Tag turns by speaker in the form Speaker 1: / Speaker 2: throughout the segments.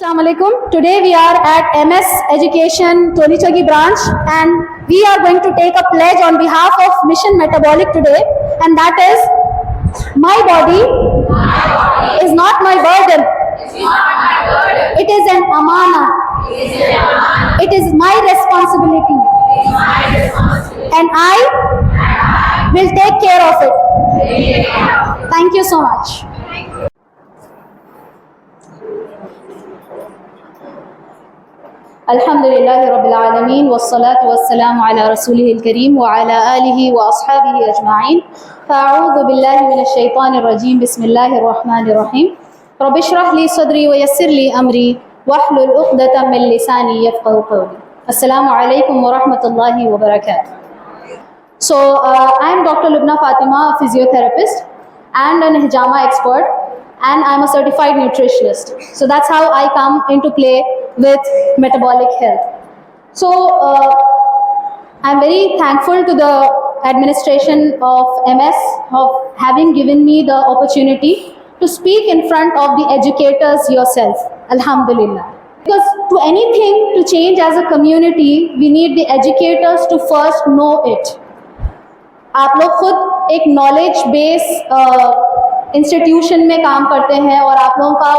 Speaker 1: Assalamualaikum. Today we are at MS Education Tolichagi branch and we are going to take a pledge on behalf of Mission Metabolic today, and that is, my body is not my burden. It is an amana. It is my responsibility. And I will take care of it. Thank you so much. Alhamdulillahi Rabbil Alameen wassalatu wassalamu ala rasulihil kareem wa ala alihi wa ashabihi ajma'in. Fa'a'udhu billahi minash shaitanir rajim. Bismillahir rahmanir rahim. Rabbi shrah li sadri wa yassir li amri wahlul 'uqdatam min lisani yafqahu qawli. Assalamu alaikum wa rahmatullahi wa barakatuh. So I am Dr. Lubna Fatima, a physiotherapist and an hijama expert, and I am a certified nutritionist. So that's how I come into play with metabolic health. So I'm very thankful to the administration of MS of having given me the opportunity to speak in front of the educators yourself. Alhamdulillah. Because to anything to change as a community, we need the educators to first know it. आप लोग खुद एक knowledge base institution में काम करते हैं और आप लोगों का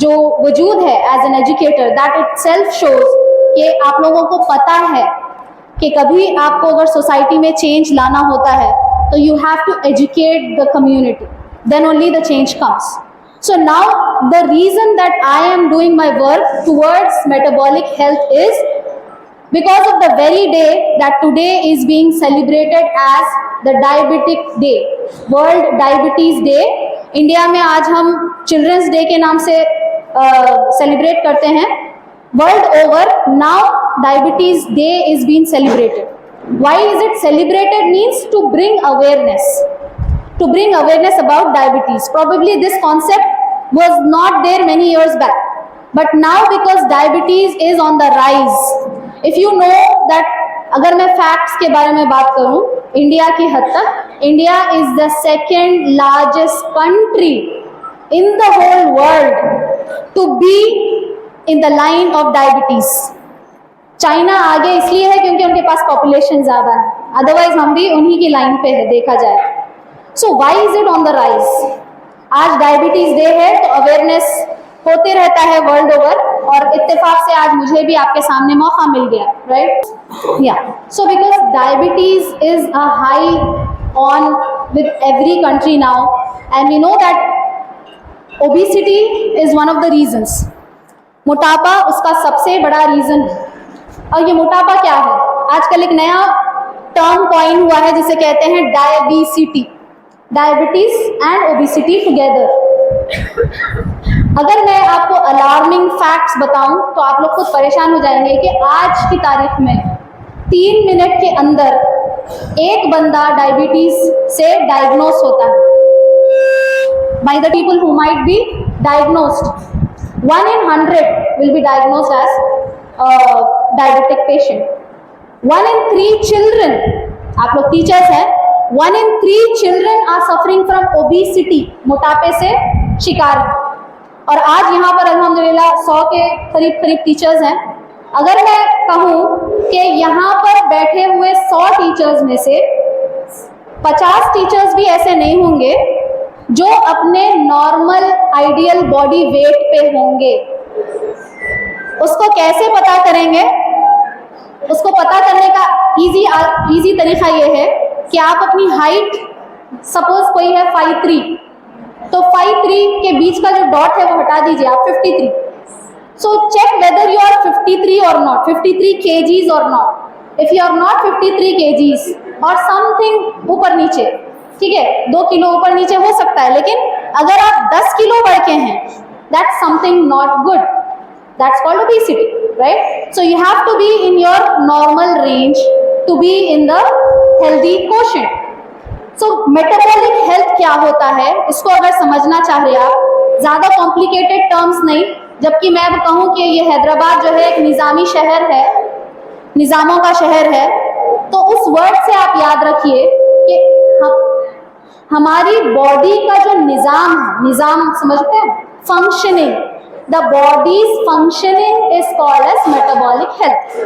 Speaker 1: जो वजूद है as an educator, that itself shows कि आप लोगों को पता है कि कभी आपको अगर सोसाइटी में चेंज लाना होता है तो you have to educate the community, then only the change comes. So now the reason that I am doing my work towards metabolic health is because of the very day that today is being celebrated as the Diabetic Day, World Diabetes Day. India में आज हम children's day के नाम से celebrate करते हैं. World over now diabetes day is being celebrated. Why is it celebrated? Means to bring awareness about diabetes. Probably this concept was not there many years back, but now because diabetes is on the rise, if you know that, अगर मैं facts के बारे में बात करूं India की हद तक, India is the second largest country in the whole world to be in the line of diabetes. China आगे इसलिए है क्योंकि उनके पास पॉपुलेशन ज़्यादा है, अदरवाइज हम भी उन्हीं की लाइन पे है देखा जाए. So why is it on the rise? आज डायबिटीज डे है तो अवेयरनेस होते रहता है वर्ल्ड ओवर, और इत्तेफाक से आज मुझे भी आपके सामने मौका मिल गया, राइट? या so because diabetes is a high on with every country now, and we know that obesity is one of the reasons. मोटापा उसका सबसे बड़ा रीजन है. और ये मोटापा क्या है? आजकल एक नया टर्म कॉइन हुआ है जिसे कहते हैं diabesity, diabetes and obesity together. अगर मैं आपको अलार्मिंग फैक्ट्स बताऊं तो आप लोग खुद परेशान हो जाएंगे कि आज की तारीख में 3 मिनट के अंदर एक बंदा डायबिटीज से डायग्नोस होता है. By the people who might be diagnosed, 1 in 100 will be diagnosed as a diabetic patient. 1 in 3 children, आप लोग टीचर्स हैं, 1 in 3 children are suffering from obesity, मोटापे से शिकार. और आज यहाँ पर अल्हम्दुलिल्लाह 100 के करीब टीचर्स हैं. अगर मैं कहूँ कि यहाँ पर बैठे हुए 100 टीचर्स में से 50 टीचर्स भी ऐसे नहीं होंगे जो अपने नॉर्मल आइडियल बॉडी वेट पे होंगे. उसको कैसे पता करेंगे? उसको पता करने का इजी तरीका ये है कि आप अपनी हाइट, सपोज कोई है 5'3", तो 5'3" के बीच का जो डॉट है वो हटा दीजिए, आप 53. So check whether you are 53 or not, 53 kgs or not. If you are not 53 kgs or something ऊपर नीचे, ठीक है, 2 किलो ऊपर नीचे हो सकता है, लेकिन अगर आप 10 किलो बढ़ के हैं, that's something not good, that's called obesity, right? So you have to be in your normal range to be in the healthy quotient. So metabolic health क्या होता है, इसको अगर समझना चाह रहे आप, ज़्यादा कॉम्प्लिकेटेड टर्म्स नहीं, जबकि मैं अब कहूँ कि ये हैदराबाद जो है एक निज़ामी शहर है, निज़ामों का शहर है, तो उस वर्ड से आप याद रखिए कि हमारी बॉडी का जो निज़ाम है, निज़ाम समझते हैं, functioning, the body's functioning is called as metabolic health.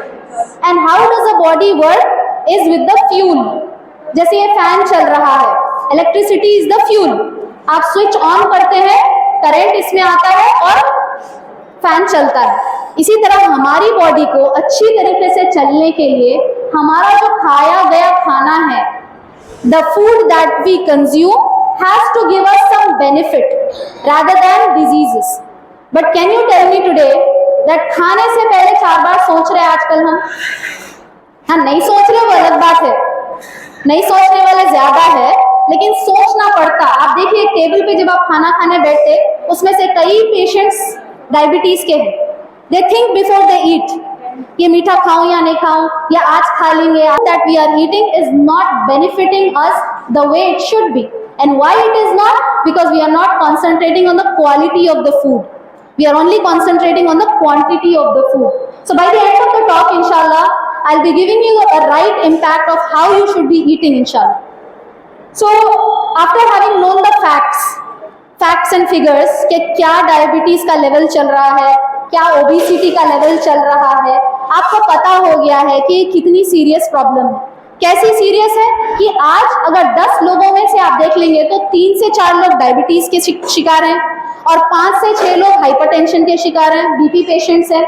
Speaker 1: And how does the body work? Is with the fuel. जैसे ये फैन चल रहा है, इलेक्ट्रिसिटी इज द फ्यूल. आप स्विच ऑन करते हैं, करंट इसमें आता है और फैन चलता है. इसी तरह हमारी बॉडी को अच्छी तरीके से चलने के लिए हमारा जो खाया गया खाना है, the food that we consume has to give us some benefit rather than diseases. But can you tell me today that खाने से पहले 4 बार सोच रहे हैं आजकल हम? हाँ, नहीं सोच रहे वो अलग बात है, नहीं सोचने वाले ज्यादा है, लेकिन सोचना पड़ता. आप देखिए टेबल पे जब आप खाना खाने बैठते, उसमें से कई पेशेंट्स डायबिटीज के हैं. दे थिंक बिफोर दे ईट, ये मीठा खाऊं या नहीं खाऊं, या आज खा लेंगे. That we are eating is not benefiting us the way it should be. And why it is not? Because we are not concentrating on the quality of the food. We are only concentrating on the quantity of the food. So by the end of the talk, inshallah, I'll be giving you a right impact of how you should be eating, inshallah. So after having known the facts and figures कि क्या diabetes का level चल रहा है, क्या obesity का level चल रहा है, आपको पता हो गया है कि कितनी सीरियस प्रॉब्लम है. कैसी सीरियस है कि आज अगर 10 लोगों में से आप देख लेंगे तो 3 से 4 लोग डायबिटीज के शिकार हैं और 5 से 6 लोग हाइपरटेंशन के शिकार हैं, बीपी पेशेंट्स हैं.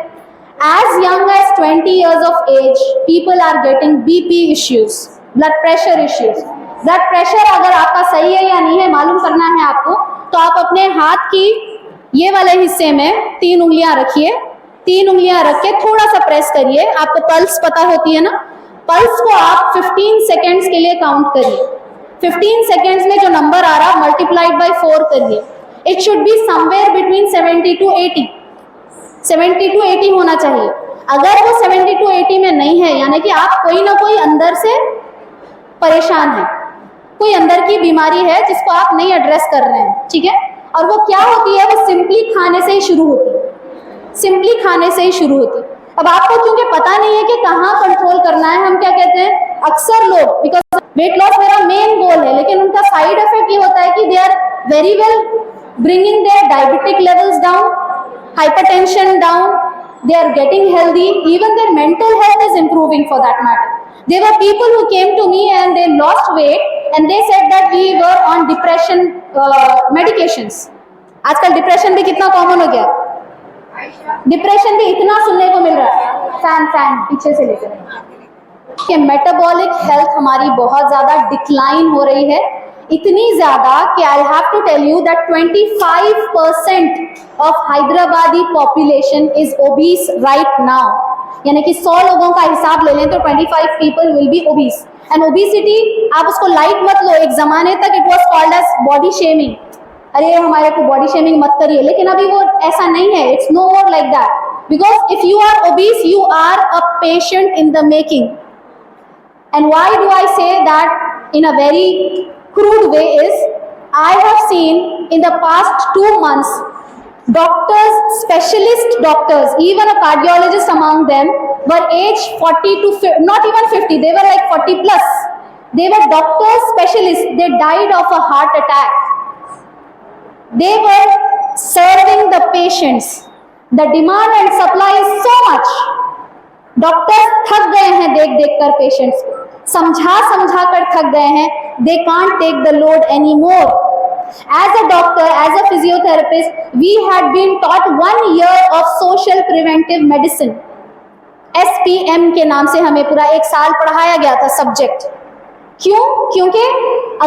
Speaker 1: As young as 20 years of age, people are getting BP issues, blood pressure issues. Blood pressure अगर आपका सही है या नहीं है मालूम करना है आपको, तो आप अपने हाथ की ये वाले हिस्से में 3 उंगलियां रखिए. 3 उंगलियां रख के थोड़ा सा प्रेस करिए. आपको पल्स पता होती है ना, पल्स को आप 15 सेकेंड्स के लिए काउंट करिए. 15 सेकेंड्स में जो नंबर आ रहा मल्टीप्लाइड बाय 4 करिए. It should be somewhere between 70 to 80. 70 to 80 होना चाहिए. अगर वो 70 to 80 में नहीं है, यानी कि आप कोई ना कोई अंदर से परेशान है, कोई अंदर की बीमारी है जिसको आप नहीं एड्रेस कर रहे हैं, ठीक है. और वो क्या होती है? वो सिंपली खाने से ही शुरू होती है, सिंपली खाने से ही शुरू होती है. अब आपको क्योंकि पता नहीं है कि कहाँ कंट्रोल करना है, हम क्या कहते हैं अक्सर लोग, बिकॉज वेट लॉस मेरा मेन गोल है, लेकिन उनका साइड इफेक्ट ये होता है कि they are very well bringing their diabetic levels down, hypertension down, they are getting healthy, even their mental health is improving for that matter. There were people who came to me and they lost weight and they said that we were on depression medications. आजकल depression भी कितना common हो गया, depression भी इतना सुनने को मिल रहा है. फैन पीछे से लेकर कि मेटाबॉलिक हेल्थ हमारी बहुत ज्यादा डिक्लाइन हो रही है, इतनी ज्यादा कि I have to tell you that 25% of Hyderabadi population is obese right now. यानी कि 100 लोगों का हिसाब ले लें तो 25 people will be obese. And obesity आप उसको लाइट मत लो. एक जमाने तक it was called as body shaming. अरे हमारे को बॉडी शेमिंग मत करिए, लेकिन अभी वो ऐसा नहीं है. It's no more like that, because if you are obese you are a patient in the making. And why do I say that in a very crude way is I have seen in the past 2 months doctors, specialist doctors, even a cardiologist among them were aged 40 to not even 50, they were like 40 plus. They were doctors, specialists, they died of a heart attack. They were serving the patients. The demand and supply is so much. Doctors थक गए हैं देख देख कर patients को, समझा कर थक गए हैं. They can't take the load any more. As a doctor, as a physiotherapist, we had been taught 1 year of social preventive medicine. SPM के नाम से हमें पूरा 1 साल पढ़ाया गया था सब्जेक्ट. क्यों? क्योंकि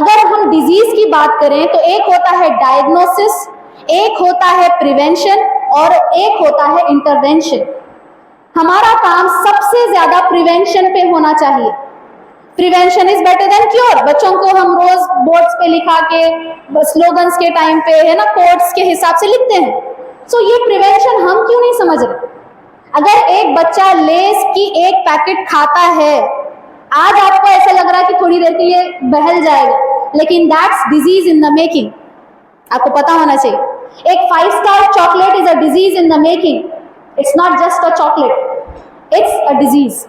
Speaker 1: अगर हम डिजीज की बात करें तो एक होता है डायग्नोसिस, एक होता है प्रिवेंशन और एक होता है इंटरवेंशन. हमारा काम सबसे ज्यादा प्रिवेंशन पे होना चाहिए. Prevention is better than cure. बच्चों को हम रोज बोर्ड्स पे लिखा के स्लोगन्स के टाइम पे है ना कोट्स के हिसाब से लिखते हैं. सो ये प्रिवेंशन हम क्यों नहीं समझ रहे? अगर एक बच्चा लेस की 1 पैकेट खाता है, आज आपको ऐसा लग रहा है कि थोड़ी देर के लिए बहल जाएगा, लेकिन that's disease in the making. आपको पता होना चाहिए. एक 5-star chocolate is a disease in the making. It's not just a chocolate, it's a disease.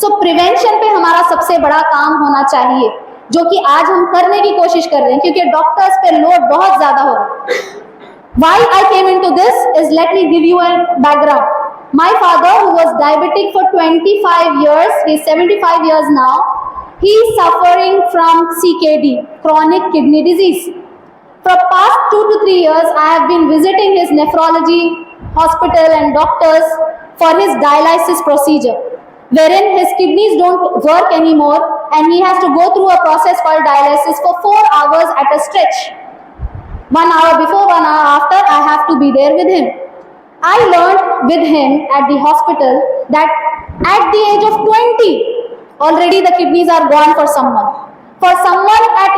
Speaker 1: So prevention पे हमारा सबसे बड़ा काम होना चाहिए, जो कि आज हम करने की कोशिश कर रहे हैं, क्योंकि डॉक्टर्स पे लोड बहुत ज्यादा हो रहा है. Why I came into this is, let me give you a background. My father, who was diabetic for 25 years, he's 75 years now, he's suffering from CKD, chronic kidney disease. For past 2 to 3 years, I have been visiting his nephrology hospital and doctors for his dialysis procedure, wherein his kidneys don't work anymore and he has to go through a process called dialysis for 4 hours at a stretch. 1 hour before, 1 hour after, I have to be there with him. I learned with him at the hospital that at the age of 20, already the kidneys are gone for someone. For someone at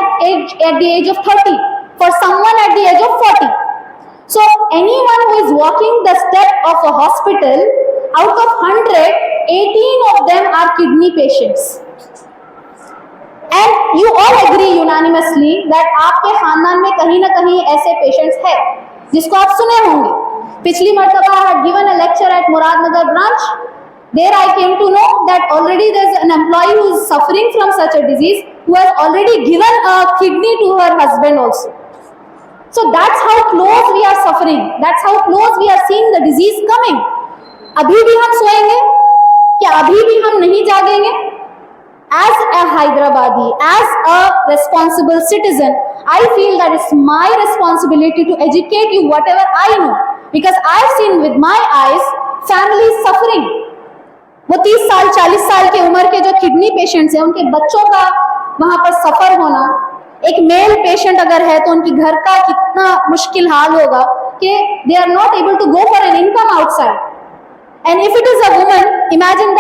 Speaker 1: the age of 30, for someone at the age of 40. So anyone who is walking the step of a hospital, out of 100, 18 of them are kidney patients. And you all agree unanimously that आपके खानदान में कहीं ना कहीं ऐसे patients हैं जिसको आप सुने होंगे. पिछली मर्तबा I had given a lecture at Muradnagar branch. There I came to know that already there is an employee who is suffering from such a disease, who has already given a kidney to her husband also. So that's how close we are suffering. That's how close we are seeing the disease coming. अभी भी हम सोएंगे क्या? अभी भी हम नहीं जागेंगे? As a Hyderabadi, as a responsible citizen, I feel that it's my responsibility to educate you whatever I know, because I've seen with my eyes families suffering. वो 30 साल 40 साल की उम्र के जो किडनी पेशेंट्स हैं, उनके बच्चों का वहां पर सफर होना. एक मेल पेशेंट अगर है तो उनकी घर का कितना मुश्किल हाल होगा कि they are not able to go for an income outside. And if it is a woman, imagine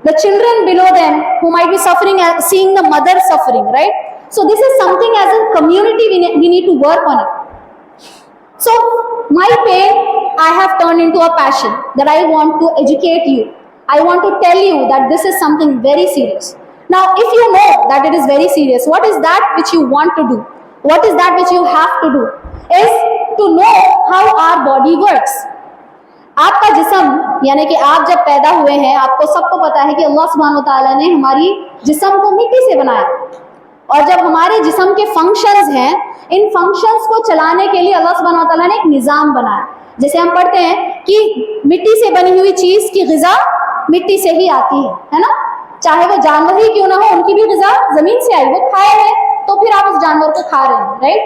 Speaker 1: the children below them who might be suffering, seeing the mother suffering, right? So this is something as a community we need to work on it. So my pain I have turned into a passion, that I want to educate you. I want to tell you that this is something very serious. Now if you know that it is very serious, what is that which you want to do? What is that which you have to do? Is to know how our body works. आपका जिस्म, यानी कि आप जब पैदा हुए हैं, आपको सबको पता है कि अल्लाह सुब्हानहू व तआला ने हमारी जिस्म को मिट्टी से बनाया, और जब हमारे जिस्म के फंक्शंस हैं, इन फंक्शंस को चलाने के लिए अल्लाह सुब्हानहू व तआला ने एक निज़ाम बनाया. जैसे हम पढ़ते हैं कि मिट्टी से बनी हुई चीज़ की ग़िज़ा मिट्टी से ही आती है ना? चाहे वो जानवर ही क्यों ना हो, उनकी भी ग़िज़ा ज़मीन से आई. वो खाए हैं तो फिर आप उस जानवर को खा रहे हैं, राइट?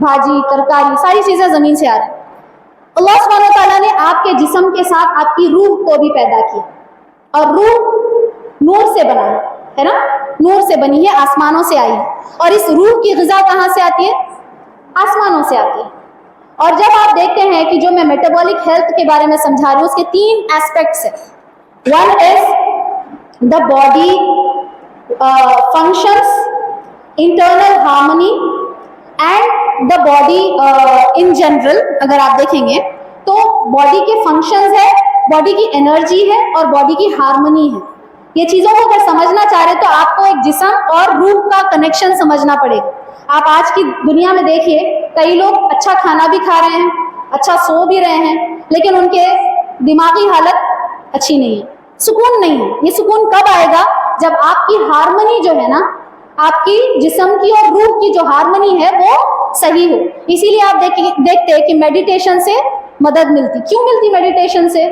Speaker 1: भाजी, तरकारी, सारी चीज़ें ज़मीन से आ रही हैं. अल्लाह सुब्हानहू व तआला ने आपके जिस्म के साथ आपकी रूह को भी पैदा किया, और रूह नूर से बना है ना? नूर से बनी है, आसमानों से आई है. और इस रूह की ग़िज़ा कहाँ से आती है? आसमानों से आती है. और जब आप देखते हैं कि जो मैं मेटाबॉलिक हेल्थ के बारे में समझा रही हूँ, उसके 3 एस्पेक्ट्स हैं. One is the body functions, internal harmony and the body in general. अगर आप देखेंगे तो बॉडी के फंक्शंस है, बॉडी की एनर्जी है और बॉडी की हार्मनी है. ये चीज़ों को अगर समझना चाह रहे तो आपको एक जिस्म और रूह का कनेक्शन समझना पड़ेगा. आप आज की दुनिया में देखिए, कई लोग अच्छा खाना भी खा रहे हैं, अच्छा सो भी रहे हैं, लेकिन उनके दिमागी हालत अच्छी नहीं है, सुकून नहीं है. ये सुकून कब आएगा? जब आपकी हार्मनी जो है ना, आपकी जिस्म की और रूह की जो हार्मनी है वो सही हो. इसीलिए आप देखते हैं कि मेडिटेशन से मदद मिलती. क्यों मिलती मेडिटेशन से?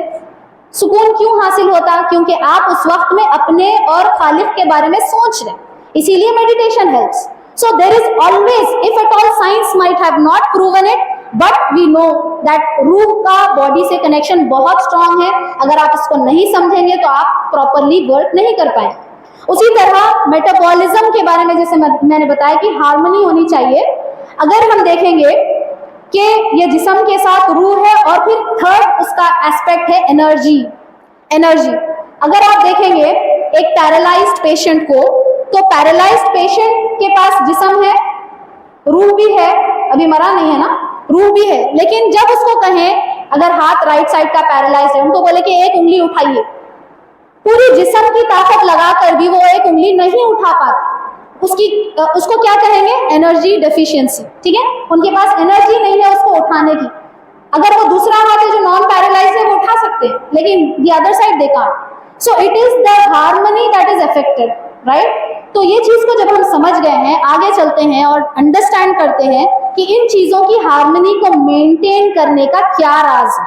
Speaker 1: सुकून क्यों हासिल होता? क्योंकि आप उस वक्त में अपने और खालिक के बारे में सोच रहे हैं, इसीलिए meditation helps. So there is always, if at all science might have not proven it, but we know that रूह का बॉडी से कनेक्शन बहुत स्ट्रांग है. अगर आप इसको नहीं समझेंगे तो आप प्रॉपरली वर्क नहीं कर पाएंगे. उसी तरह मेटाबॉलिज्म के बारे में जैसे मैंने बताया कि हार्मनी होनी चाहिए. अगर हम देखेंगे कि ये जिस्म के साथ रूह है, और फिर थर्ड उसका एस्पेक्ट है एनर्जी. एनर्जी अगर आप देखेंगे एक पैरालाइज्ड पेशेंट को, तो पैरालाइज्ड पेशेंट के पास जिस्म है, रूह भी है, अभी मरा नहीं है ना, रूह भी है. लेकिन जब उसको कहें, अगर हाथ राइट साइड का पैरालाइज्ड है, उनको बोले कि एक उंगली उठाइए, पूरी जिस्म की ताकत लगाकर भी वो एक उंगली नहीं उठा पाता. उसको क्या कहेंगे? Energy deficiency. ठीक है, उनके पास एनर्जी नहीं है उसको उठाने की. अगर वो दूसरा हाथ है जो नॉन पैरालाइज्ड है, वो उठा सकते हैं, लेकिन the other side they can't. So it is the harmony that is affected, right? तो ये चीज को जब हम समझ गए हैं, आगे चलते हैं और अंडरस्टैंड करते हैं कि इन चीजों की हार्मनी को मेंटेन करने का क्या राज है,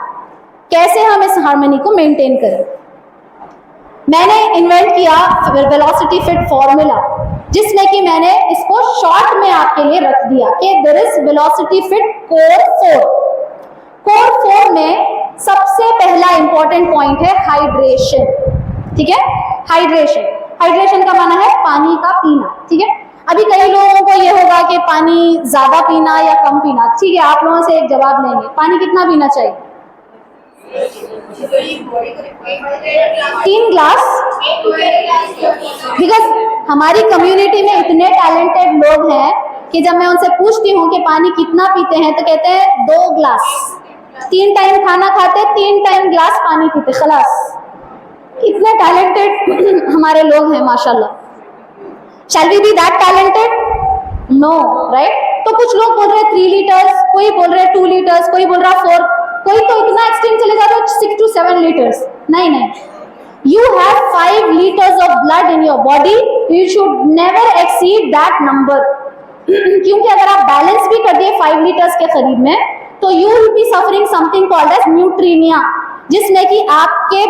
Speaker 1: कैसे हम इस हार्मनी को मेंटेन करें। मैंने इन्वेंट किया वेलोसिटी फिट फॉर्मूला, जिसमें कि मैंने इसको शॉर्ट में आपके लिए रख दिया कि there is velocity fit core 4। Core 4 में सबसे पहला इंपॉर्टेंट पॉइंट है हाइड्रेशन। ठीक है, हाइड्रेशन, हाइड्रेशन का माना है पानी का पीना। ठीक है, अभी कई लोगों को ये होगा कि पानी ज्यादा पीना या कम पीना। ठीक है, आप लोगों से एक जवाब लेंगे, पानी कितना पीना चाहिए? 3 ग्लास। बिकॉज हमारी कम्युनिटी में इतने टैलेंटेड लोग हैं कि जब मैं उनसे पूछती हूँ कि पानी कितना पीते हैं तो कहते हैं 2 ग्लास। 3 टाइम खाना खाते, 3 टाइम ग्लास पानी पीते, खलास। इतने टैलेंटेड हमारे लोग हैं माशाल्लाह। Shall we be that talented? No, right? तो कुछ लोग बोल रहे हैं 3 लीटर्स, कोई बोल रहे हैं 2 लीटर्स, कोई बोल रहा 4, कोई तो इतना एक्सट्रीम चले जाते हैं 6 to 7 लीटर्स। नहीं नहीं, you have 5 liters of blood in your body, you should never exceed that number। क्योंकि अगर आप बैलेंस भी कर दिए 5 लीटर्स के करीब में तो you will be suffering something called as न्यूट्रीमिया, जिसमें कि आपके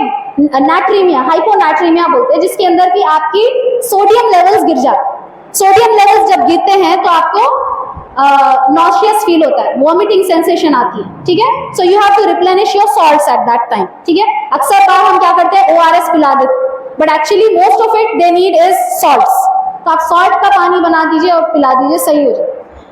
Speaker 1: नाट्रीमिया, हाइपोनाट्रीमिया बोलते हैं, जिसके अंदर की आपकी सोडियम लेवल्स गिर जाते। सोडियम लेवल्स जब गिरते हैं तो आपको नॉशियस फील होता है, वॉमिटिंग सेंसेशन आती है। ठीक है, so you have to replenish your salts at that time. ठीक है, अक्सर बार हम क्या करते हैं ORS पिला देते, but actually most of it they need is salts. तो आप सॉल्ट का पानी बना दीजिए और पिला दीजिए, सही हो जाए।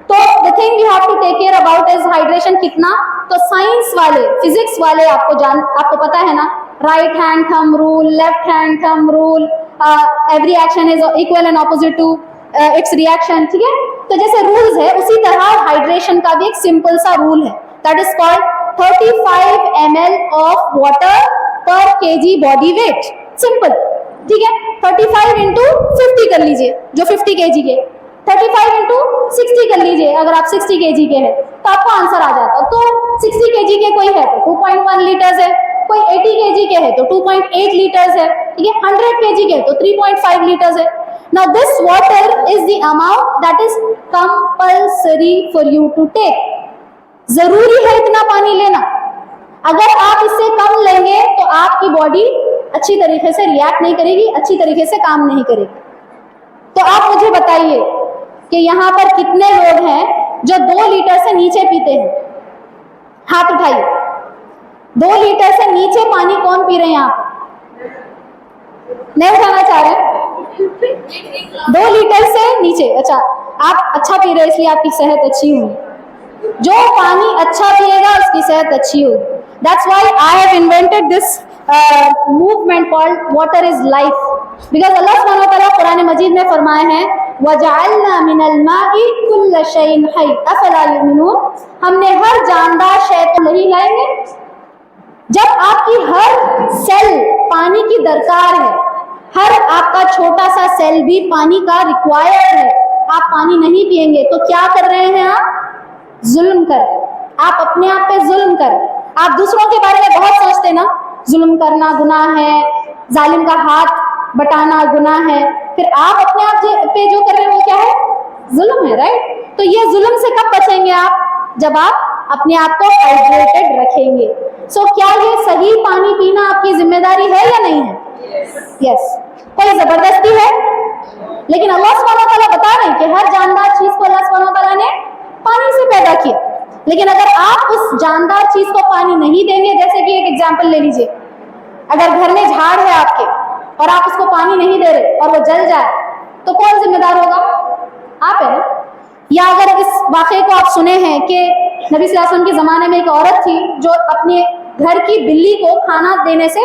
Speaker 1: तो the thing we have to take care about is hydration कितना। तो साइंस वाले, फिजिक्स वाले आपको पता है ना, right hand thumb rule, left hand thumb rule, every action is equal and opposite to its reaction. ठीक है, तो जैसे रूल्स है उसी तरह हाइड्रेशन का भी एक सिंपल सा रूल है, that is called 35 ml of water पर kg बॉडी वेट। सिंपल। ठीक है, 35 इंटू 50 कर लीजिए, जो 50 kg के, 35 इंटू 60 कर लीजिए, अगर आप 60 kg के हैं तो आपको आंसर आ जाता। तो 60 kg के कोई है तो 2.1 लीटर्स है, कोई 80 kg के है तो 2.8 लीटर्स है। ठीक है, 100 kg के तो 3.5 लीटर्स है। Now this water is the amount that is compulsory for you to take। जरूरी है इतना पानी लेना। अगर आप इससे कम लेंगे तो आपकी बॉडी अच्छी तरीके से रिएक्ट नहीं करेगी, अच्छी तरीके से काम नहीं करेगी। तो आप मुझे बताइए कि यहाँ पर कितने लोग हैं जो 2 लीटर से नीचे पीते हैं? हाथ उठाइए। 2 लीटर से नीचे पानी कौन पी रहे हैं? आप नहीं उठाना चाह रहे? 2 लीटर से नीचे। अच्छा, आप अच्छा पी रहे हैं इसलिए आपकी सेहत अच्छी होगी। जो पानी अच्छा पिएगा उसकी सेहत अच्छी होगी। That's why I have invented this movement called water is life, because Allah subhanahu wa ta'ala Quran मजीद में फरमाए हैं वजअलना मिनल माई कुल्ल शैइन हई अफला युमिनून, हमने हर जानदार शय को नहीं लाएंगे। जब आपकी हर सेल पानी की दरकार है, हर आपका छोटा सा सेल भी पानी का रिक्वायर्ड है, आप पानी नहीं पिएंगे तो क्या कर रहे हैं? आप जुल्म कर रहे हैं, आप अपने आप पे जुल्म कर रहे हैं। आप दूसरों के बारे में बहुत सोचते ना, जुल्म करना गुनाह है, जालिम का हाथ बटाना गुनाह है, फिर आप अपने आप पे जो कर रहे हैं वो क्या है? जुल्म है, राइट? तो ये जुल्म से कब बचेंगे आप? जब आप अपने आप को हाइड्रेटेड रखेंगे। सो क्या ये सही पानी पीना आपकी जिम्मेदारी है या नहीं है? यस। कोई जबरदस्ती है? लेकिन अल्लाह सुब्हानहू व तआला बता रहे हैं कि हर जानदार चीज को अल्लाह सुब्हानहू व तआला ने पानी से पैदा किया। लेकिन अगर आप उस जानदार चीज को पानी नहीं देंगे, जैसे कि एक एग्जाम्पल ले लीजिए, अगर घर में झाड़ है आपके और आप उसको पानी नहीं दे रहे और वो जल जाए तो कौन जिम्मेदार होगा? आप है ना। या अगर इस वाक़े को आप सुने हैं कि नबी सल्लल्लाहु अलैहि वसल्लम के ज़माने में एक औरत थी जो अपने घर की बिल्ली को खाना देने से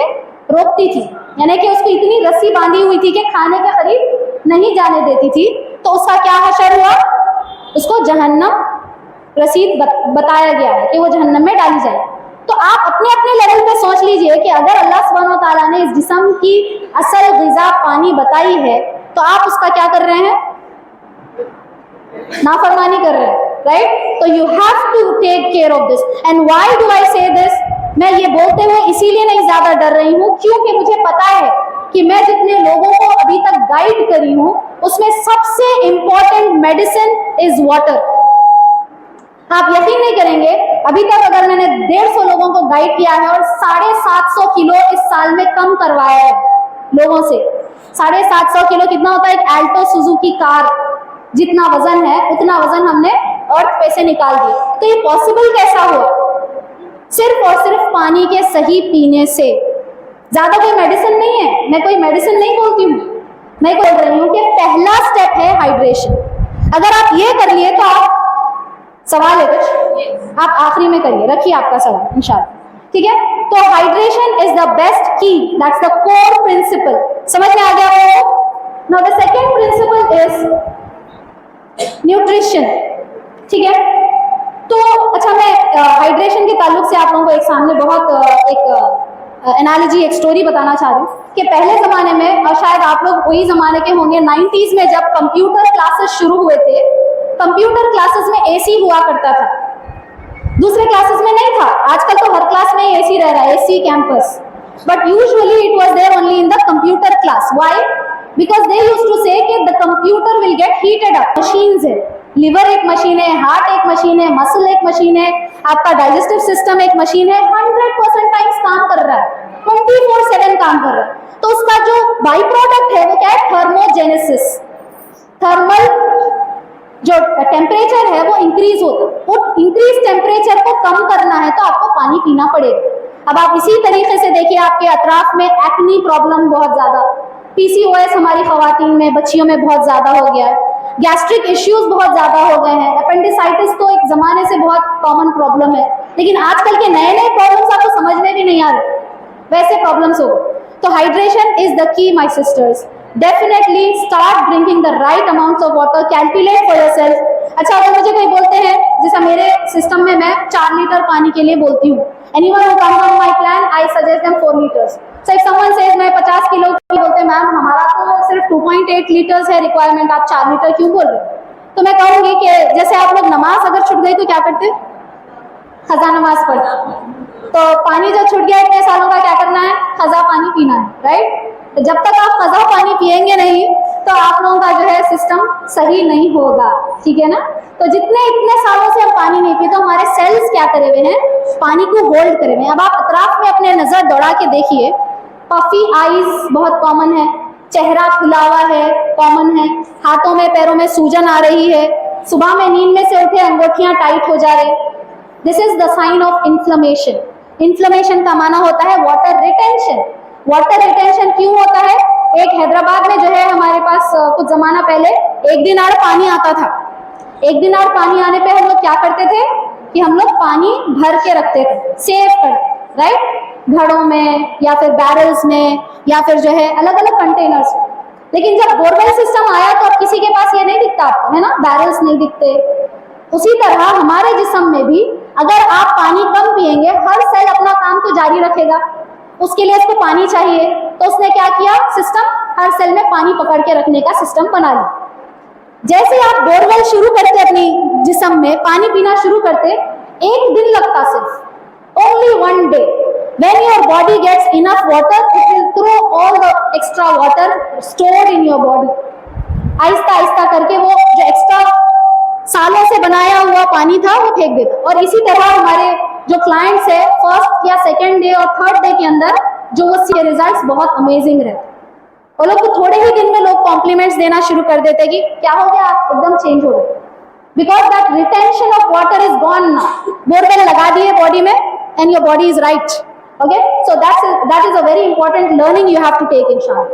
Speaker 1: रोकती थी, यानी कि उसको इतनी रस्सी बांधी हुई थी कि खाने के करीब नहीं जाने देती थी, तो उसका क्या हशर हुआ? उसको जहन्नम रसीद बताया गया है कि वो जहन्नम में डाली जाए। तो आप अपने अपने लेवल पे सोच लीजिए कि अगर अल्लाह सुब्हानहू व तआला ने इस जिस्म की असल ग़िज़ा पानी बताई है तो आप उसका क्या कर रहे हैं? नाफरमानी कर रहे हैं, राइट? तो you have to take care of this. And why do I say this? मैं ये बोलते हुए इसीलिए नहीं ज्यादा डर रही हूँ क्योंकि मुझे पता है कि मैं जितने लोगों को अभी तक गाइड करी हूँ उसमें सबसे इंपॉर्टेंट मेडिसिन इज वाटर। आप यकीन नहीं करेंगे, अभी तक अगर मैंने 150 लोगों को गाइड किया है और 750 किलो इस साल में कम करवाया है लोगों से। 750 किलो कितना होता है? एक अल्टो सुजुकी कार जितना वजन है उतना वजन हमने अर्थ पे से निकाल दिया। तो ये पॉसिबल कैसा हुआ? सिर्फ और सिर्फ पानी के सही पीने से। ज्यादा कोई मेडिसिन नहीं है, मैं कोई मेडिसिन नहीं बोलती हूँ, मैं बोल रही हूँ कि पहला स्टेप है हाइड्रेशन। अगर आप ये कर लिए तो आप, सवाल है कुछ? आप आखिरी में करिए, रखिए आपका सवाल इंशाल्लाह, ठीक है? तो hydration is the best key, that's the core principle. समझ में आ गया आपको? Now the second principle is nutrition, ठीक है? तो अच्छा, मैं हाइड्रेशन के ताल्लुक से आप लोगों को एक सामने बहुत एक एनालॉजी, एक स्टोरी बताना चाह रही हूँ कि पहले ज़माने में, और शायद आप लोग वही ज़माने के होंगे, 90s में जब कंप्यूटर क्लासेस शुरू हुए थे, कंप्यूटर क्लासेस में एसी हुआ करता था, दूसरे क्लासेस में नहीं था। आजकल तो हर क्लास में एसी रह रहा है, AC campus, but usually it was there only in the computer class. Why? Because they used to say कि the computer will get heated up. Machines है, लिवर एक मशीन है, हार्ट एक मशीन है, मसल एक मशीन है, आपका digestive system एक मशीन है, 100% टाइम्स काम कर रहा है, 24/7 काम कर रहा है। तो उसका जो बाई प्रोडक्ट है वो क्या है? थर्मोजेनेसिस। थर्मल जो टेम्परेचर है वो इंक्रीज होता है। वो इंक्रीज टेम्परेचर को कम करना है तो आपको पानी पीना पड़ेगा। अब आप इसी तरीके से देखिए, आपके अतराफ में एक्नी प्रॉब्लम बहुत ज्यादा, पीसीओएस हमारी खवातीन में, बच्चियों में बहुत ज्यादा हो गया है, गैस्ट्रिक इश्यूज बहुत ज्यादा हो गए हैं, अपेंडिसाइटिस तो एक जमाने से बहुत कॉमन प्रॉब्लम है, लेकिन आजकल के नए नए प्रॉब्लम्स आपको समझ में भी नहीं आ रहे, वैसे प्रॉब्लम्स हो। तो hydration is the key my sister's. Definitely start drinking the right amounts of water. Calculate for yourself. अच्छा, अगर मुझे कोई बोलते हैं, जैसा मेरे सिस्टम में मैं 4 लीटर पानी के लिए बोलती हूँ, anyone who comes on my plan, I suggest them 4 liters. So if someone says मैं 50 किलो की बोलते हैं, मैम हमारा तो सिर्फ 2.8 लीटर्स है रिक्वायरमेंट, आप 4 लीटर क्यों बोल रहे हैं? तो मैं कहूँगी कि जैसे आप लोग नमाज अगर छूट गई तो क्या करते? खजा नमाज पढ़। तो पानी जो छूट गया इतने सालों का, क्या करना है? खजा पानी पीना है, राइट? तो जब तक आप खजा पानी पिएंगे नहीं तो आप लोगों का जो है सिस्टम सही नहीं होगा, ठीक है ना? तो इतने सालों से हम पानी नहीं पीते, तो हमारे सेल्स क्या करे हुए हैं? पानी को होल्ड करे हुए हैं। अब आप अतराफ में अपने नजर दौड़ा के देखिए, पफी आईज बहुत कॉमन है, चेहरा फुला हुआ है कॉमन है, हाथों में पैरों में सूजन आ रही है, सुबह में नींद में से उठे अंगूठियां टाइट हो जा रही। This is the sign of inflammation. Inflammation का माना होता है वाटर रिटेंशन। वाटर रिटेंशन क्यों होता है? एक हैदराबाद में जो है हमारे पास कुछ जमाना पहले एक दिनार पानी आता था। एक दिनार पानी आने पे हम लोग क्या करते थे कि हम लोग पानी भर के रखते थे, सेव करते, राइट? घड़ों में या फिर बैरल्स में या फिर जो है अलग अलग कंटेनर्स में। लेकिन जब बोरवेल सिस्टम आया तो अब किसी के पास ये नहीं दिखता आपको, है ना? बैरल्स नहीं दिखते। उसी तरह हमारे जिस्म में भी अगर आप पानी कम पिएंगे, हर सेल अपना काम तो जारी रखेगा, उसके लिए उसको पानी चाहिए, तो उसने क्या किया? सिस्टम हर सेल में पानी पकड़ के रखने का सिस्टम बना लिया। जैसे आप बोरवेल शुरू करते, अपनी जिस्म में पानी पीना शुरू करते, एक दिन लगता सिर्फ, only one day. When your body gets enough water, it will throw all the extra water stored in your body. Aahista Aahista करके वो जो एक्स्ट्रा सालों से बनाया हुआ पानी था वो फेंक देता। और इसी तरह हमारे जो क्लाइंट्स है, फर्स्ट या सेकेंड डे और थर्ड डे के अंदर जो वो रिजल्ट्स बहुत अमेजिंग रहते, और लोग तो थोड़े ही दिन में लोग कॉम्प्लीमेंट्स देना शुरू कर देते कि क्या हो गया, आप एकदम चेंज हो गए, because that retention of water is gone now. Borewell लगा दिए बॉडी में and your body is right. Okay, so that is a very important learning you have to take इंशाल्लाह।